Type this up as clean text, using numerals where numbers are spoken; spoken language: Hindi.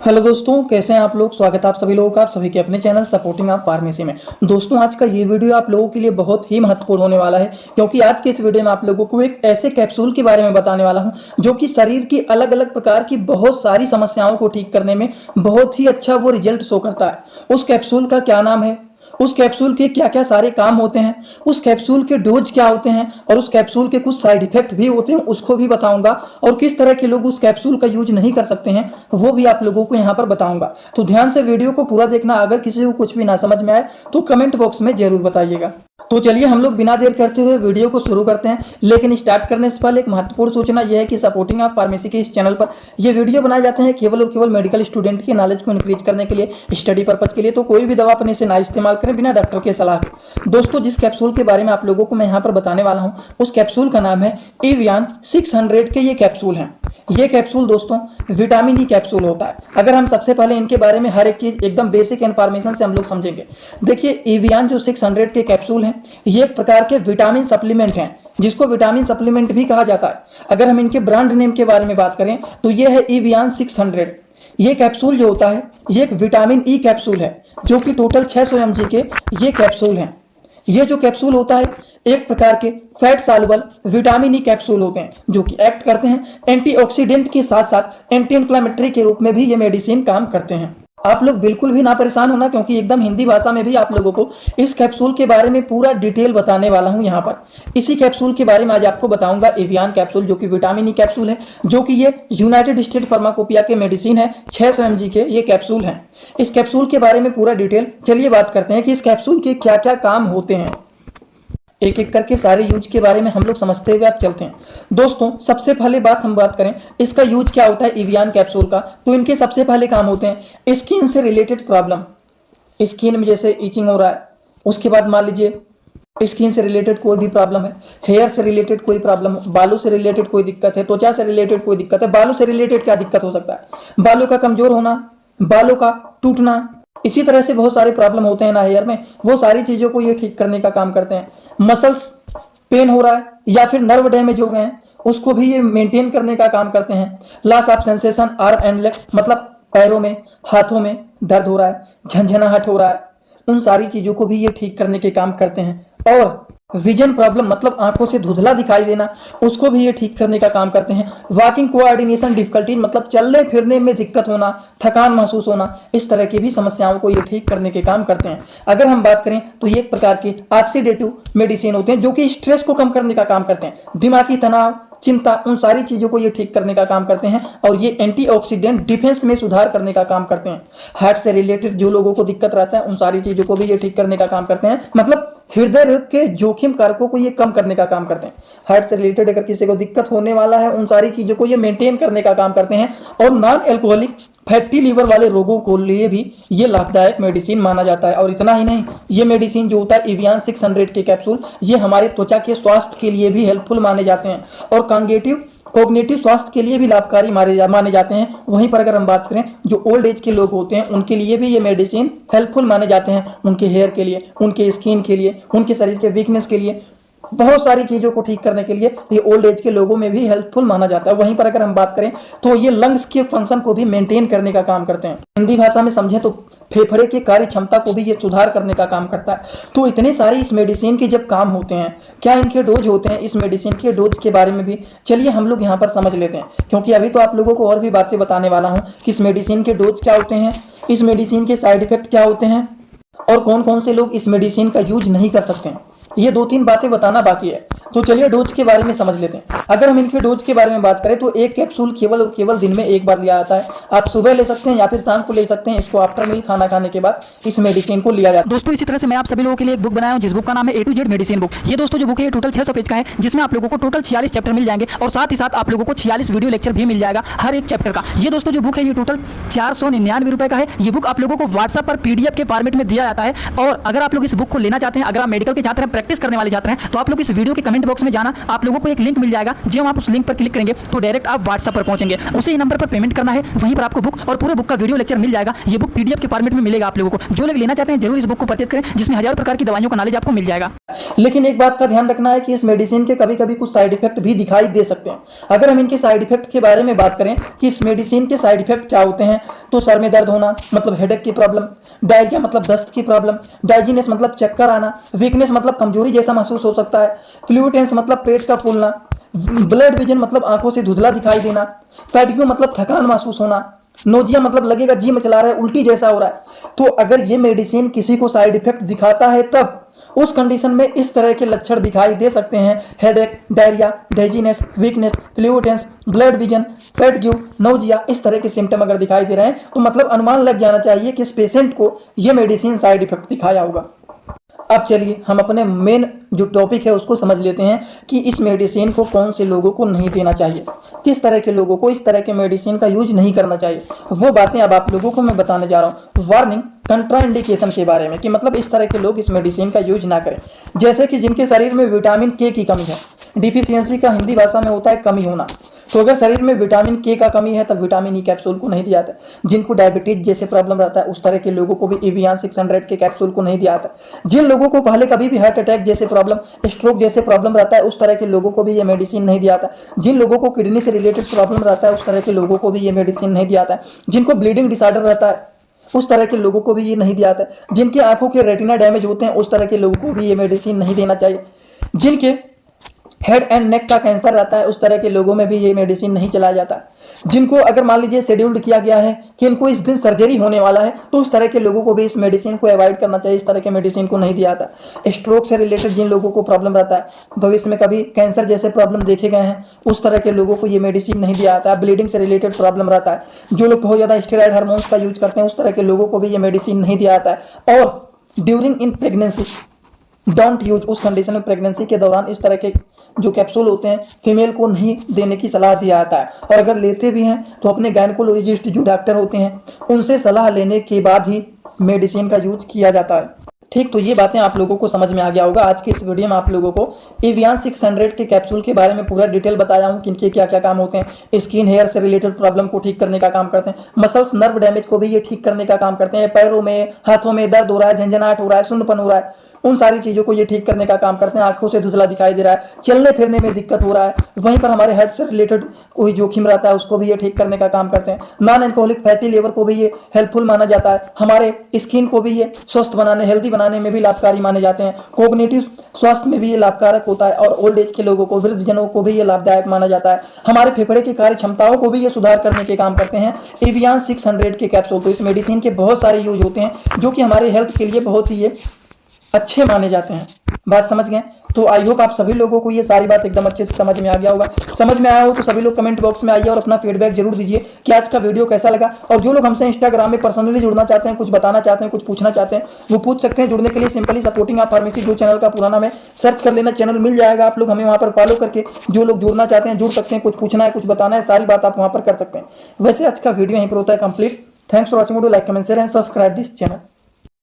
हेलो दोस्तों, कैसे हैं आप लोग। स्वागत है आप सभी लोगों का, आप सभी के अपने चैनल सपोर्टिंग आप फार्मेसी में। दोस्तों, आज का ये वीडियो आप लोगों के लिए बहुत ही महत्वपूर्ण होने वाला है, क्योंकि आज के इस वीडियो में आप लोगों को एक ऐसे कैप्सूल के बारे में बताने वाला हूं जो कि शरीर की अलग अलग प्रकार की बहुत सारी समस्याओं को ठीक करने में बहुत ही अच्छा वो रिजल्ट शो करता है। उस कैप्सूल का क्या नाम है, उस कैप्सूल के क्या क्या सारे काम होते हैं, उस कैप्सूल के डोज क्या होते हैं और उस कैप्सूल के कुछ साइड इफेक्ट भी होते हैं, उसको भी बताऊंगा। और किस तरह के लोग उस कैप्सूल का यूज नहीं कर सकते हैं वो भी आप लोगों को यहां पर बताऊंगा। तो ध्यान से वीडियो को पूरा देखना। अगर किसी को कुछ भी ना समझ में आए तो कमेंट बॉक्स में जरूर बताइएगा। तो चलिए हम लोग बिना देर करते हुए वीडियो को शुरू करते हैं। लेकिन स्टार्ट करने से पहले एक महत्वपूर्ण सूचना यह है कि सपोर्टिंग आप फार्मेसी के इस चैनल पर ये वीडियो बनाए जाते हैं केवल और केवल मेडिकल स्टूडेंट की नॉलेज को इंक्रीज करने के लिए, स्टडी पर्पज के लिए। तो कोई भी दवा अपने से ना इस्तेमाल करें बिना डॉक्टर के सलाह के। दोस्तों, जिस कैप्सूल के बारे में आप लोगों को मैं यहाँ पर बताने वाला हूँ उस कैप्सूल का नाम है एवियन 600 के ये कैप्सूल हैं। ये कैप्सूल दोस्तों विटामिन ई कैप्सूल होता है। अगर हम सबसे पहले इनके बारे में हर एक चीज एकदम बेसिक इन्फॉर्मेशन से हम लोग समझेंगे। देखिए, एवियन जो 600 के कैप्सूल हैं ये एक प्रकार के विटामिन सप्लीमेंट हैं, जिसको विटामिन सप्लीमेंट भी कहा जाता है। अगर हम इनके ब्रांड नेम के बारे में बात करें तो ये है एवियन 600। ये कैप्सूल जो होता है ये एक विटामिन ई कैप्सूल है, जो कि टोटल 600 mg के ये कैप्सूल हैं। ये जो कैप्सूल होता है एक प्रकार के fat soluble vitamin E capsule होते हैं, जो कि एक्ट करते हैं एंटीऑक्सीडेंट के साथ साथ एंटी इन्फ्लेमेटरी के रूप में भी ये मेडिसिन काम करते हैं। आप लोग बिल्कुल भी ना परेशान होना, क्योंकि एकदम हिंदी भाषा में भी आप लोगों को इस कैप्सूल के बारे में पूरा डिटेल बताने वाला हूं यहाँ पर। इसी कैप्सूल के बारे में आज आपको बताऊंगा। एवियन कैप्सूल जो कि विटामिन ई कैप्सूल है, जो कि ये यूनाइटेड स्टेट फार्माकोपिया के मेडिसिन है, 600 mg के ये कैप्सूल हैं। इस कैप्सूल के बारे में पूरा डिटेल चलिए बात करते हैं कि इस कैप्सूल के क्या क्या काम होते हैं। एक एक करके सारे यूज के बारे में हम लोग समझते हुए आप चलते हैं। दोस्तों, सबसे पहले हम बात करें इसका यूज क्या होता है एवियन कैप्सूल का, तो इनके सबसे पहले काम होते हैं स्किन से रिलेटेड प्रॉब्लम। स्किन में जैसे इचिंग हो रहा है, उसके बाद मान लीजिए स्किन से रिलेटेड कोई भी प्रॉब्लम है, हेयर से रिलेटेड कोई प्रॉब्लम, बालों से रिलेटेड कोई दिक्कत है, त्वचा से रिलेटेड कोई दिक्कत है। बालों से रिलेटेड क्या दिक्कत हो सकता है, बालों का कमजोर होना, बालों का टूटना, इसी तरह से बहुत सारे प्रॉब्लम होते हैं ना हेयर में, वो सारी चीजों को ये ठीक करने का काम करते हैं। मसल्स पेन हो रहा है या फिर नर्व डैमेज हो गए हैं, उसको भी ये मेंटेन करने का काम करते हैं। Loss of sensation arm and leg, मतलब पैरों में हाथों में दर्द हो रहा है, झंझनाहट हो रहा है, उन सारी चीजों को भी ये ठीक करने के काम करते हैं। और विजन प्रॉब्लम, मतलब आंखों से धुंधला दिखाई देना, उसको भी ये ठीक करने का काम करते हैं। वॉकिंग कोऑर्डिनेशन डिफिकल्टी, मतलब चलने फिरने में दिक्कत होना, थकान महसूस होना, इस तरह की भी समस्याओं को ये ठीक करने के काम करते हैं। अगर हम बात करें तो ये एक प्रकार के ऑक्सीडेटिव मेडिसिन होते हैं, जो कि स्ट्रेस को कम करने का काम करते हैं। दिमागी तनाव, चिंता, उन सारी चीजों को ये ठीक करने का काम करते हैं। और ये एंटीऑक्सीडेंट डिफेंस में सुधार करने का काम करते हैं। हार्ट से रिलेटेड जो लोगों को दिक्कत रहता है उन सारी चीजों को भी ये ठीक करने का काम करते हैं, मतलब हृदय रोग के जोखिम कारकों को ये कम करने का काम करते हैं। हार्ट से रिलेटेड अगर किसी को दिक्कत होने वाला है उन सारी चीजों को ये मेंटेन करने का काम करते हैं। और नॉन एल्कोहलिक फैटी लीवर वाले रोगों को लिए भी ये लाभदायक मेडिसिन माना जाता है। और इतना ही नहीं, ये मेडिसिन जो होता है एवियन 600 के कैप्सूल, ये हमारे त्वचा के स्वास्थ्य के लिए भी हेल्पफुल माने जाते हैं और कोग्निटिव स्वास्थ्य के लिए भी लाभकारी माने जाते हैं। वहीं पर अगर हम बात करें जो ओल्ड एज के लोग होते हैं उनके लिए भी ये मेडिसिन हेल्पफुल माने जाते हैं, उनके हेयर के लिए, उनके स्किन के लिए, उनके शरीर के वीकनेस के लिए, बहुत सारी चीजों को ठीक करने के लिए ये ओल्ड एज के लोगों में भी हेल्पफुल माना जाता है। वहीं पर अगर हम बात करें तो ये लंग्स के फंक्शन को भी मेंटेन करने का काम करते हैं। हिंदी भाषा में समझें तो फेफड़े की कार्य क्षमता को भी ये सुधार करने का काम करता है। तो इतने सारे इस मेडिसिन के जब काम होते हैं, क्या इनके डोज होते हैं, इस मेडिसिन के डोज के बारे में भी चलिए हम लोग यहाँ पर समझ लेते हैं। क्योंकि अभी तो आप लोगों को और भी बातें बताने वाला हूँ कि इस मेडिसिन के डोज क्या होते हैं, इस मेडिसिन के साइड इफेक्ट क्या होते हैं और कौन कौन से लोग इस मेडिसिन का यूज नहीं कर सकते हैं। ये 2-3 बातें बताना बाकी है। तो चलिए डोज के बारे में समझ लेते हैं। अगर हम इनके डोज के बारे में बात करें तो एक कैप्सूल केवल और केवल दिन में एक बार लिया जाता है। आप सुबह ले सकते हैं या फिर शाम को ले सकते हैं। इसको आफ्टर मील खाना खाने के बाद इस मेडिसिन को लिया जाता है। दोस्तों, इसी तरह से मैं आप सभी लोगों के लिए एक बुक बनाया हूं, जिस बुक का नाम है A to Z medicine book. ये दोस्तों जो बुक है ये टोटल 600 पेज का है, जिसमें आप लोगों को टोटल 46 चैप्टर मिल जाएंगे और साथ ही साथ आप लोगों को 46 वीडियो लेक्चर भी मिल जाएगा हर एक चैप्टर का। ये दोस्तों जो बुक है ये टोटल 499 रुपए का है। ये बुक आप लोगों को व्हाट्सएप पर PDF के फॉर्मेट में दिया जाता है। और अगर आप लोग इस बुक को लेना चाहते हैं, अगर आप मेडिकल के छात्र हैं, प्रैक्टिस करने वाले छात्र हैं, तो आप लोग इस वीडियो के कमेंट कमेंट बॉक्स में जाना, आप लोगों को एक लिंक मिल जाएगा। जब आप उस लिंक पर क्लिक करेंगे तो डायरेक्ट आप व्हाट्सएप पर पहुंचेंगे, उसी नंबर पर पेमेंट करना है, वहीं पर आपको बुक और पूरे बुक का वीडियो लेक्चर मिल जाएगा। ये बुक पीडीएफ के फॉर्मेट में मिलेगा आप लोगों को। जो लोग लेना चाहते हैं जरूर इस बुक को परचेज करें, जिसमें हजारों प्रकार की दवाइयों का नॉलेज आपको मिल जाएगा। लेकिन एक बात का ध्यान रखना है कि इस मेडिसिन के कभी कभी कुछ साइड इफेक्ट भी दिखाई दे सकते हैं। अगर हम इनके साइड इफेक्ट के बारे में बात करें कि इस मेडिसिन के साइड इफेक्ट क्या होते हैं, तो सर में दर्द होना मतलब हेडेक की प्रॉब्लम, डायरिया मतलब दस्त की प्रॉब्लम, डाइजीनेस मतलब चक्कर आना, वीकनेस मतलब कमजोरी जैसा महसूस हो सकता है, फ्लूइडेंस मतलब पेट का फूलना, ब्लड विजन मतलब आंखों से धुंधला दिखाई देना, फैटिग्यू मतलब थकान महसूस होना, नोजिया मतलब लगेगा जी मचला रहा है, उल्टी जैसा हो रहा है। तो अगर ये मेडिसिन किसी को साइड इफेक्ट दिखाता है तब उस कंडीशन में इस तरह के लक्षण दिखाई दे सकते हैं। हेडेक, डायरिया, डेजीनेस, वीकनेस, फ्लूइडेंस, ब्लड विजन, फैटिग्यू, नोजिया, इस तरह के सिम्टम अगर दिखाई दे रहे हैं तो मतलब अनुमान लग जाना चाहिए कि इस पेशेंट को यह मेडिसिन साइड इफेक्ट दिखाया होगा। अब चलिए हम अपने मेन जो टॉपिक है उसको समझ लेते हैं कि इस मेडिसिन को कौन से लोगों को नहीं देना चाहिए, किस तरह के लोगों को इस तरह के मेडिसिन का यूज नहीं करना चाहिए। वो बातें अब आप लोगों को मैं बताने जा रहा हूँ। वार्निंग, कंट्राइंडिकेशन के बारे में कि मतलब इस तरह के लोग इस मेडिसिन का यूज ना करें। जैसे कि जिनके शरीर में विटामिन के की कमी है, डिफिशियंसी का हिंदी भाषा में होता है कमी होना। तो अगर शरीर में विटामिन के का कमी है तब विटामिन ई कैप्सूल को नहीं दिया जाता। जिनको डायबिटीज जैसे प्रॉब्लम रहता है उस तरह के लोगों को भी एवियन 600 के कैप्सूल को नहीं दिया जाता। जिन लोगों को पहले कभी भी हार्ट अटैक जैसे प्रॉब्लम, स्ट्रोक जैसे प्रॉब्लम रहता है उस तरह के लोगों को भी ये मेडिसिन नहीं दिया जाता। जिन लोगों को किडनी से रिलेटेड प्रॉब्लम रहता है उस तरह के लोगों को भी ये मेडिसिन नहीं दिया जाता। जिनको ब्लीडिंग डिसऑर्डर रहता है उस तरह के लोगों को भी ये नहीं दिया जाता। जिनके आंखों के रेटिना डैमेज होते हैं उस तरह के लोगों को भी ये मेडिसिन नहीं देना चाहिए। जिनके हेड एंड नेक का कैंसर रहता है उस तरह के लोगों में भी ये मेडिसिन नहीं चलाया जाता। जिनको अगर मान लीजिए शेड्यूल्ड किया गया है कि इनको इस दिन सर्जरी होने वाला है तो उस तरह के लोगों को भी इस मेडिसिन को अवॉइड करना चाहिए। इस तरह के मेडिसिन को नहीं दिया जाता। स्ट्रोक से रिलेटेड जिन लोगों को प्रॉब्लम रहता है, भविष्य में कभी कैंसर जैसे प्रॉब्लम देखे गए हैं उस तरह के लोगों को ये मेडिसिन नहीं दिया जाता है। ब्लीडिंग से रिलेटेड प्रॉब्लम रहता है, जो लोग बहुत ज़्यादा स्टेरॉइड हार्मोन्स का यूज करते हैं उस तरह के लोगों को भी ये मेडिसिन नहीं दिया जाता है। और during in pregnancy don't use, उस कंडीशन में प्रेगनेंसी के दौरान इस तरह के जो कैप्सूल होते हैं फीमेल को नहीं देने की सलाह दिया जाता है। और अगर लेते भी हैं तो अपने गायनेकोलॉजिस्ट जो डॉक्टर होते हैं उनसे सलाह लेने के बाद ही मेडिसिन का यूज किया जाता है। ठीक, तो ये बातें आप लोगों को समझ में आ गया होगा। आज के इस वीडियो में आप लोगों को एवियन 600 के कैप्सूल के बारे में पूरा डिटेल बताया हूँ कि इनके क्या क्या काम होते हैं। स्किन हेयर से रिलेटेड प्रॉब्लम को ठीक करने का काम करते हैं, मसल्स नर्व डैमेज को भी ये ठीक करने का काम करते हैं, पैरों में हाथों में दर्द हो रहा है, झंझनाहट हो रहा है, सुन्नपन हो रहा है, उन सारी चीज़ों को ये ठीक करने का काम करते हैं। आंखों से धुंधला दिखाई दे रहा है, चलने फिरने में दिक्कत हो रहा है, वहीं पर हमारे हेल्थ से रिलेटेड कोई जोखिम रहता है उसको भी ये ठीक करने का काम करते हैं। नॉन एल्कोहलिक फैटी लिवर को भी ये हेल्पफुल माना जाता है। हमारे स्किन को भी ये स्वस्थ बनाने, हेल्दी बनाने में भी लाभकारी माने जाते हैं। कोग्निटिव स्वास्थ्य में भी ये लाभकारक होता है और ओल्ड एज के लोगों को, वृद्धजनों को भी ये लाभदायक माना जाता है। हमारे फेफड़े की कार्य क्षमताओं को भी ये सुधार करने के काम करते हैं एवियन 600 के कैप्सूल। तो इस मेडिसिन के बहुत सारे यूज होते हैं जो कि हमारे हेल्थ के लिए बहुत ही ये अच्छे माने जाते हैं। बात समझ गए? तो आई होप आप सभी लोगों को ये सारी बात एकदम अच्छे से समझ में आ गया होगा। समझ में आया हो तो सभी लोग कमेंट बॉक्स में आइए और अपना फीडबैक जरूर दीजिए कि आज का वीडियो कैसा लगा। और जो लोग हमसे इंस्टाग्राम में पर्सनली जुड़ना चाहते हैं, कुछ बताना चाहते हैं, कुछ पूछना चाहते हैं, वो पूछ सकते हैं। जुड़ने के लिए सिंपली सपोर्टिंग आप फार्मेसी जो चैनल का पूरा नाम है सर्च कर लेना, चैनल मिल जाएगा। आप लोग हमें वहाँ पर फॉलो करके जो लोग जुड़ना चाहते हैं जुड़ सकते हैं। कुछ पूछना है, कुछ बताना है, सारी बात आप वहाँ पर कर सकते हैं। वैसे आज का वीडियो यहीं पर होता है complete. Thanks for watching. Like, comment, share and subscribe this channel.